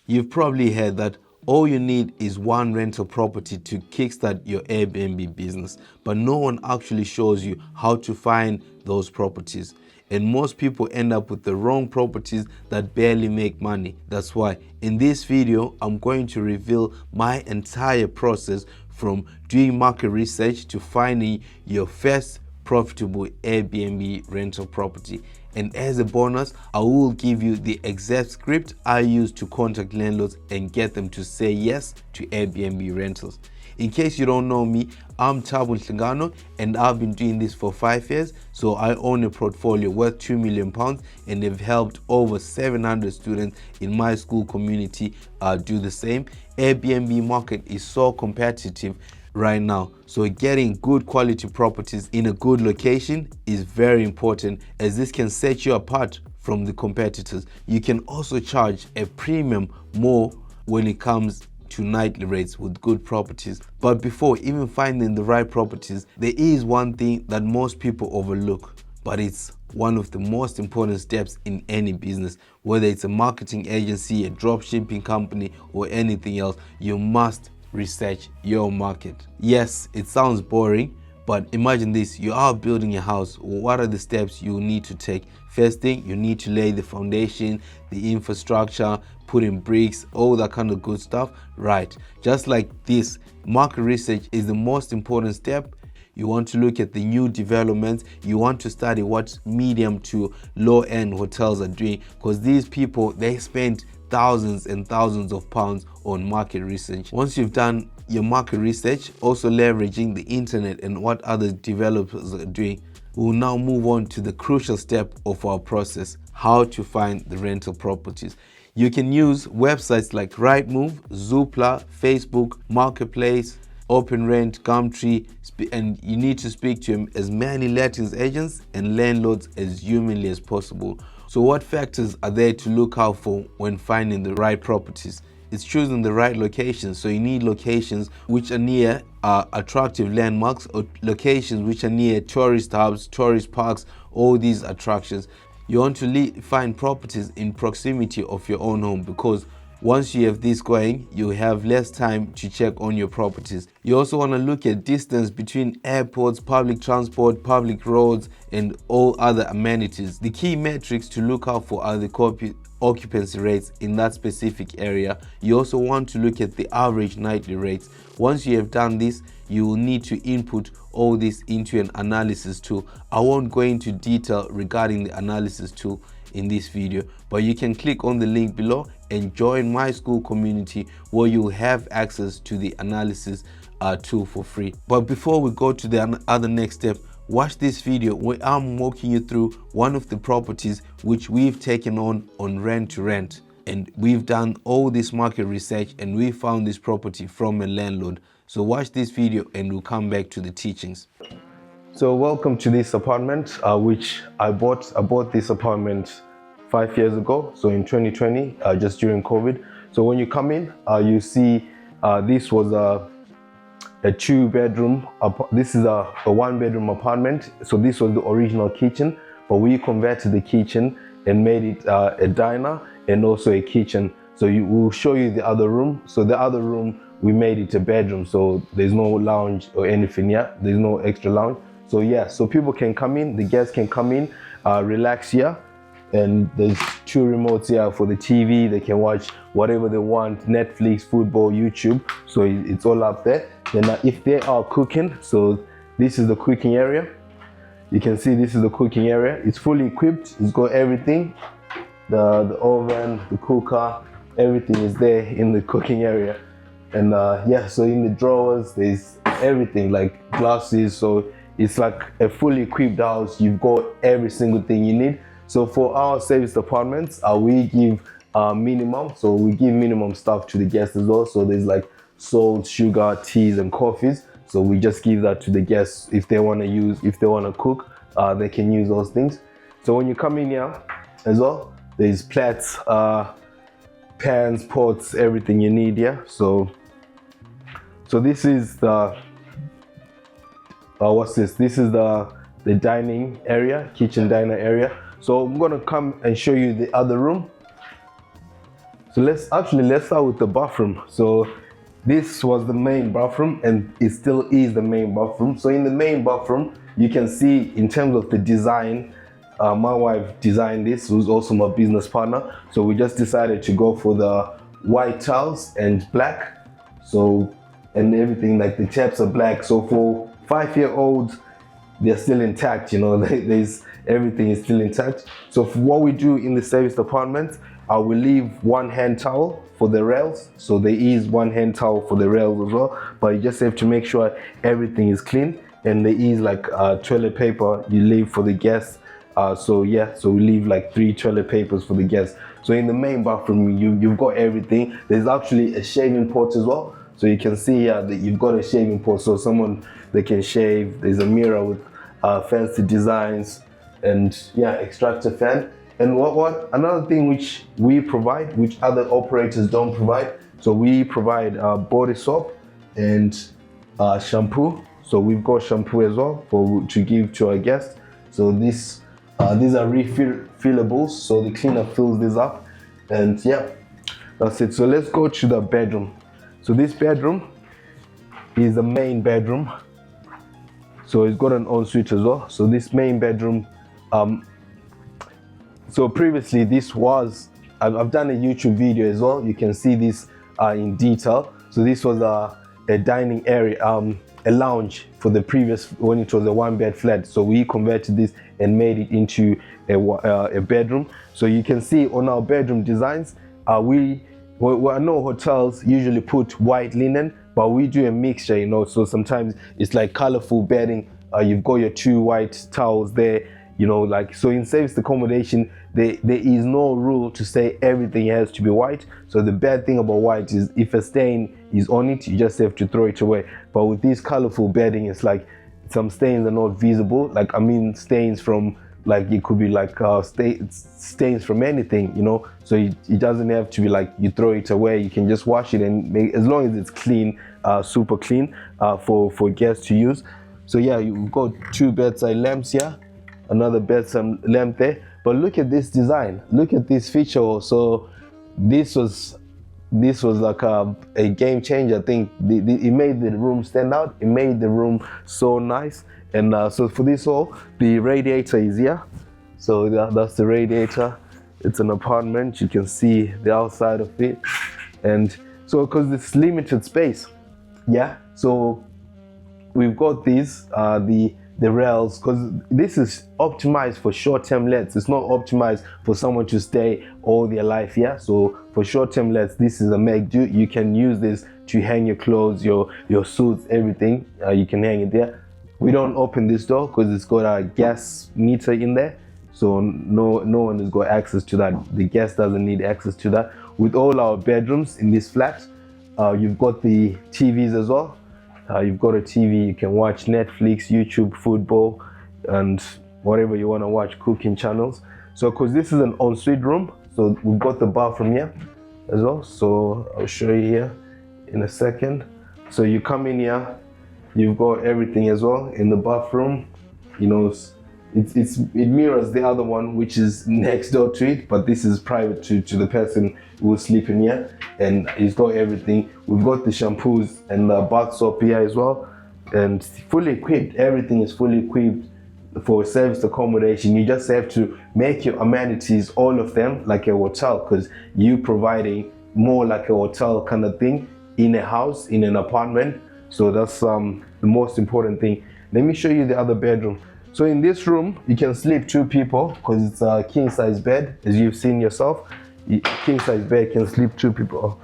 You've probably heard that all you need is one rental property to kickstart your Airbnb business, but no one actually shows you how to find those properties. And most people end up with the wrong properties that barely make money. That's why in this video, I'm going to reveal my entire process from doing market research to finding your first profitable Airbnb rental property. And as a bonus, I will give you the exact script I use to contact landlords and get them to say yes to Airbnb rentals. In case you don't know me, I'm Thabo Nhlangano and I've been doing this for 5 years. So I own a portfolio worth £2 million and have helped over 700 students in my school community do the same. Airbnb market is so competitive right now, so getting good quality properties in a good location is very important, as this can set you apart from the competitors. You can also charge a premium more when it comes to nightly rates with good properties. But before even finding the right properties, there is one thing that most people overlook, but it's one of the most important steps in any business. Whether it's a marketing agency, a drop shipping company, or anything else, you must research your market. Yes, it sounds boring, but imagine this: you are building a house. What are the steps you need to take? First thing, you need to lay the foundation, the infrastructure, put in bricks, all that kind of good stuff. Right, just like this, market research is the most important step. You want to look at the new developments. You want to study what medium to low-end hotels are doing, because these people, they spend thousands and thousands of pounds on market research. Once you've done your market research, also leveraging the internet and what other developers are doing, we'll now move on to the crucial step of our process: how to find the rental properties. You can use websites like Rightmove, Zoopla, Facebook Marketplace, OpenRent, Gumtree, and you need to speak to as many lettings agents and landlords as humanly as possible. So what factors are there to look out for when finding the right properties? It's choosing the right locations. So you need locations which are near attractive landmarks, or locations which are near tourist hubs, tourist parks, all these attractions. You want to find properties in proximity of your own home, because once you have this going, you have less time to check on your properties. You also want to look at distance between airports, public transport, public roads, and all other amenities. The key metrics to look out for are the occupancy rates in that specific area. You also want to look at the average nightly rates. Once you have done this, you will need to input all this into an analysis tool. I won't go into detail regarding the analysis tool in this video, but you can click on the link below and join my school community, where you'll have access to the analysis tool for free. But before we go to the other next step, watch this video where I'm walking you through one of the properties which we've taken on rent to rent. And we've done all this market research and we found this property from a landlord. So watch this video and we'll come back to the teachings. So welcome to this apartment, which I bought. I bought this apartment 5 years ago, so in 2020, just during COVID. So when you come in, you see this was a 2-bedroom. This is a 1-bedroom apartment. So this was the original kitchen, but we converted the kitchen and made it a diner and also a kitchen. So we'll show you the other room. So the other room, we made it a bedroom. So there's no lounge or anything yet. There's no extra lounge. So yeah, so people can come in, the guests can come in, relax here. And there's 2 remotes here for the TV. They can watch whatever they want: Netflix, football, YouTube. So it's all up there. Then if they are cooking, so this is the cooking area. You can see this is the cooking area. It's fully equipped. It's got everything. The oven, the cooker, everything is there in the cooking area. And yeah, so in the drawers, there's everything, like glasses. So it's like a fully equipped house. You've got every single thing you need. So for our service apartments, we give minimum. So we give minimum stuff to the guests as well. So there's like salt, sugar, teas, and coffees. So we just give that to the guests if they want to use, if they want to cook, they can use those things. So when you come in here as well, there's plates, pans, pots, everything you need here. So this is the what's this? This is the dining area, kitchen diner area. So I'm gonna come and show you the other room. So let's start with the bathroom. So this was the main bathroom, and it still is the main bathroom. So in the main bathroom, you can see in terms of the design, my wife designed this, who's also my business partner. So we just decided to go for the white tiles and black. So, and everything, like the taps are black. So for 5-year-olds, they're still intact, you know, there's everything is still intact. So for what we do in the service department, we leave one hand towel for the rails. So there is one hand towel for the rails as well, but you just have to make sure everything is clean. And there is like toilet paper you leave for the guests. So we leave like 3 toilet papers for the guests. So in the main bathroom, you've got everything. There's actually a shaving port as well. So you can see here that you've got a shaving port, so they can shave. There's a mirror with fancy designs, and yeah, extractor fan. And what another thing which we provide, which other operators don't provide. So we provide body soap and shampoo. So we've got shampoo as well to give to our guests. So these are refillables. So the cleaner fills this up, and yeah, that's it. So let's go to the bedroom. So this bedroom is the main bedroom. So it's got an ensuite as well. So this main bedroom, so previously this was, I've done a YouTube video as well. You can see this in detail. So this was a dining area, a lounge for the previous, when it was a 1-bed flat. So we converted this and made it into a bedroom. So you can see on our bedroom designs, I know hotels usually put white linen, but we do a mixture, you know. So sometimes it's like colorful bedding. You've got your 2 white towels there, you know, like, so in service accommodation, there is no rule to say everything has to be white. So the bad thing about white is if a stain is on it, you just have to throw it away. But with this colorful bedding, it's like some stains are not visible. Like, I mean, stains from, like, it could be like stains from anything, you know. So it doesn't have to be like you throw it away. You can just wash it, and as long as it's clean, super clean, for guests to use. So yeah, you've got 2 bedside lamps here, another bedside lamp there. But look at this design. Look at this feature. So this was like a game changer. I think it made the room stand out. It made the room so nice. And so for this hall, the radiator is here. So that's the radiator. It's an apartment. You can see the outside of it. And so because it's limited space, yeah. So we've got these, the rails, because this is optimized for short-term lets. It's not optimized for someone to stay all their life here. So for short-term lets, this is a make do. You can use this to hang your clothes, your suits, everything. You can hang it there. We don't open this door because it's got a gas meter in there. So no one has got access to that. The guest doesn't need access to that. With all our bedrooms in this flat, you've got the TVs as well. You've got a TV, you can watch Netflix, YouTube, football, and whatever you want to watch, cooking channels. So because this is an ensuite room, so we've got the bathroom here as well. So I'll show you here in a second. So you come in here, you've got everything as well in the bathroom. You know, it mirrors the other one, which is next door to it, but this is private to the person who will sleep in here. And it's got everything. We've got the shampoos and the bath soap here as well, and fully equipped. Everything is fully equipped for service accommodation. You just have to make your amenities, all of them, like a hotel, because you're providing more like a hotel kind of thing in a house, in an apartment. So that's the most important thing. Let me show you the other bedroom. So in this room, you can sleep 2 people because it's a king size bed, as you've seen yourself. King size bed can sleep 2 people.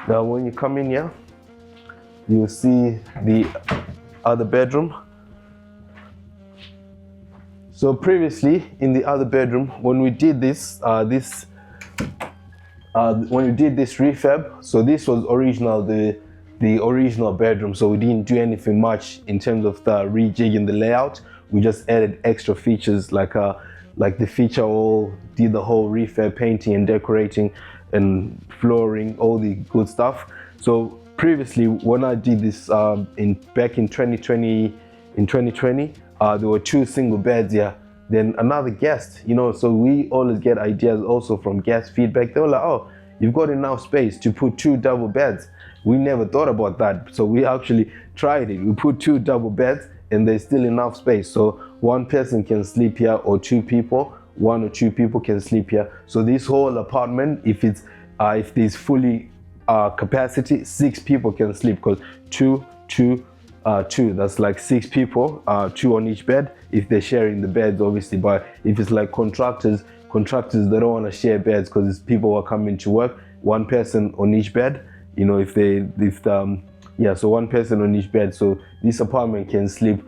Now when you come in here, you will see the other bedroom. So previously in the other bedroom, when we did this, when we did this refurb, so this was original, the original bedroom. So we didn't do anything much in terms of the rejigging the layout. We just added extra features like the feature wall, did the whole refurb, painting and decorating and flooring, all the good stuff. So previously when I did this back in 2020, there were 2 single beds here. Then another guest, you know, so we always get ideas also from guest feedback. They were like, oh, you've got enough space to put 2 double beds. We never thought about that, so we actually tried it. We put 2 double beds and there's still enough space, so one person can sleep here, or 2 people, 1 or 2 people can sleep here. So this whole apartment, if there's fully capacity, 6 people can sleep, because 2, that's like 6 people, 2 on each bed, if they're sharing the beds, obviously. But if it's like contractors, they don't want to share beds because people are coming to work. 1 person on each bed, so 1 person on each bed. So this apartment can sleep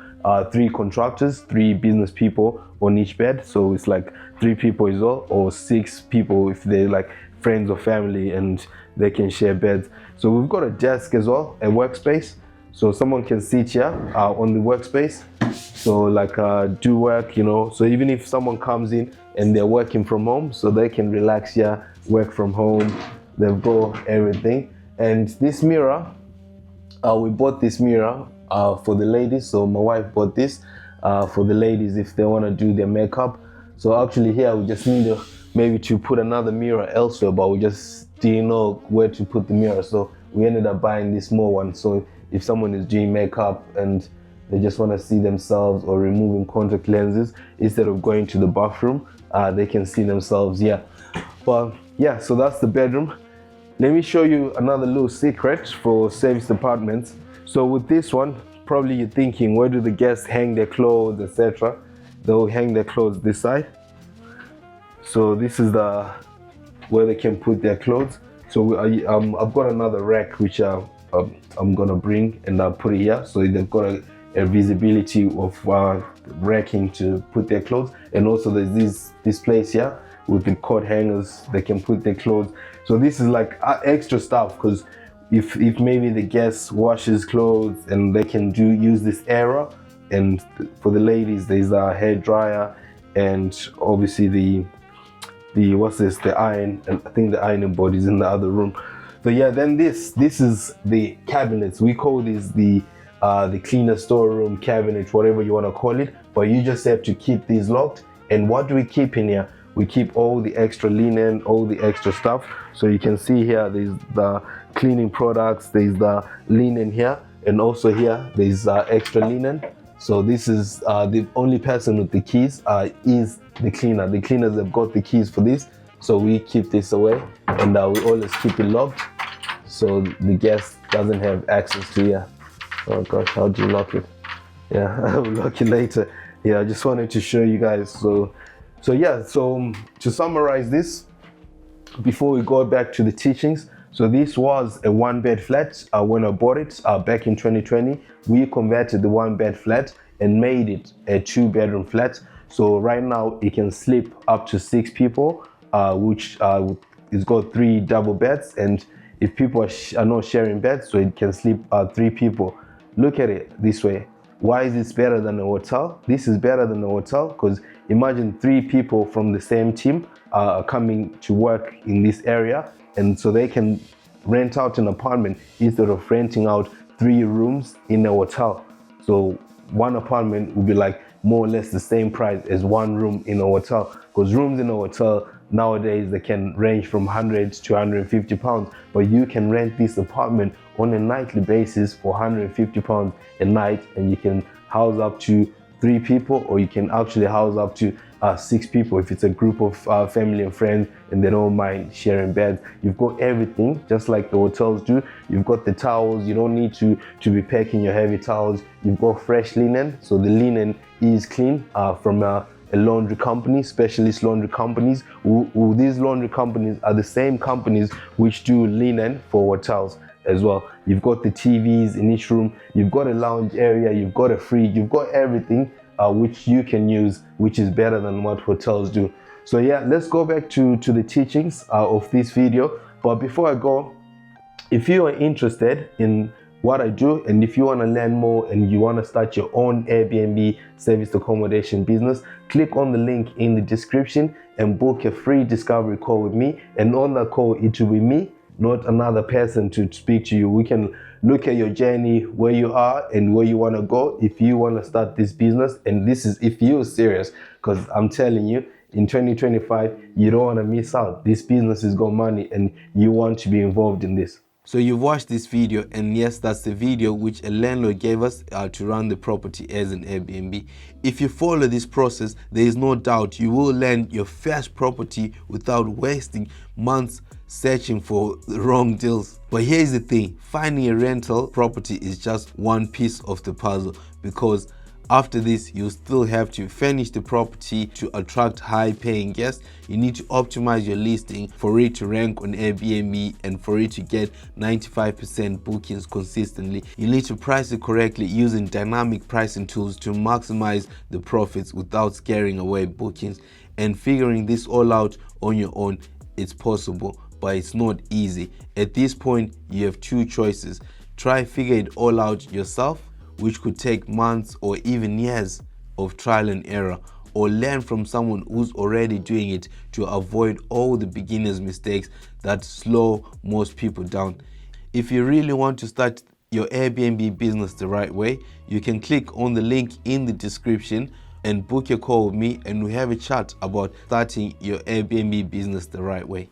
3 contractors, 3 business people on each bed. So it's like 3 people as well, or 6 people if they're like friends or family and they can share beds. So we've got a desk as well, a workspace, so someone can sit here on the workspace, so like do work, so even if someone comes in and they're working from home, so they can relax here, work from home. They've got everything. And this mirror, we bought this mirror for the ladies, so my wife bought this for the ladies if they want to do their makeup. So actually here we just need maybe to put another mirror elsewhere, but we just didn't know where to put the mirror, so we ended up buying this small one. So if someone is doing makeup and they just want to see themselves, or removing contact lenses, instead of going to the bathroom, they can see themselves here. But yeah, so that's the bedroom. Let me show you another little secret for service apartments. So with this one, probably you're thinking, where do the guests hang their clothes, etc. They'll hang their clothes this side. So this is where they can put their clothes. So I've got another rack which I'm gonna bring and I'll put it here, so they've got a visibility of racking to put their clothes. And also there's this place here with the coat hangers, they can put their clothes. So this is like extra stuff, because if maybe the guest washes clothes, and they can use this area. And for the ladies, there's a hair dryer, and obviously the iron, and I think the ironing board is in the other room. So yeah, then this is the cabinets. We call this the cleaner storeroom cabinet, whatever you want to call it, but you just have to keep these locked. And what do we keep in here? We keep all the extra linen, all the extra stuff. So you can see here, there's the cleaning products, there's the linen here, and also here there's extra linen. So this is the only person with the keys is the cleaner. The cleaners have got the keys for this, so we keep this away, and we always keep it locked, so the guest doesn't have access to here. Oh gosh, how do you lock it? Yeah, I will lock it later. Yeah, I just wanted to show you guys. So yeah, so to summarize this, before we go back to the teachings, so this was a 1-bed flat. When I bought it back in 2020, we converted the 1-bed flat and made it a 2-bedroom flat. So right now it can sleep up to 6 people, which it's got 3 double beds, and if people are not sharing beds, so it can sleep 3 people. Look at it this way. Why is this better than a hotel? This is better than a hotel because imagine 3 people from the same team are coming to work in this area, and so they can rent out an apartment instead of renting out 3 rooms in a hotel. So one apartment would be like more or less the same price as 1 room in a hotel, because rooms in a hotel nowadays they can range from 100 to 150 pounds, but you can rent this apartment on a nightly basis for 150 pounds a night, and you can house up to 3 people, or you can actually house up to 6 people if it's a group of family and friends and they don't mind sharing beds. You've got everything just like the hotels do. You've got the towels, you don't need to be packing your heavy towels. You've got fresh linen, so the linen is clean from a laundry company, specialist laundry companies. These laundry companies are the same companies which do linen for hotels as well. You've got the TVs in each room, you've got a lounge area, you've got a fridge, you've got everything which you can use, which is better than what hotels do. So yeah, let's go back to the teachings of this video. But before I go, if you are interested in what I do, and if you want to learn more and you want to start your own Airbnb service accommodation business, click on the link in the description and book a free discovery call with me. And on that call, it will be me, not another person, to speak to you. We can look at your journey, where you are and where you want to go if you want to start this business. And this is if you're serious, because I'm telling you, in 2025, you don't want to miss out. This business has got money and you want to be involved in this. So you've watched this video, and yes, that's the video which a landlord gave us to run the property as an Airbnb. If you follow this process, there is no doubt you will land your first property without wasting months searching for the wrong deals. But here's the thing, finding a rental property is just one piece of the puzzle, because after this, you still have to furnish the property to attract high-paying guests. You need to optimize your listing for it to rank on Airbnb and for it to get 95% bookings consistently. You need to price it correctly using dynamic pricing tools to maximize the profits without scaring away bookings. And figuring this all out on your own, it's possible, but it's not easy. At this point, you have two choices. Try figure it all out yourself, which could take months or even years of trial and error, or learn from someone who's already doing it to avoid all the beginner's mistakes that slow most people down. If you really want to start your Airbnb business the right way, you can click on the link in the description and book a call with me, and we have a chat about starting your Airbnb business the right way.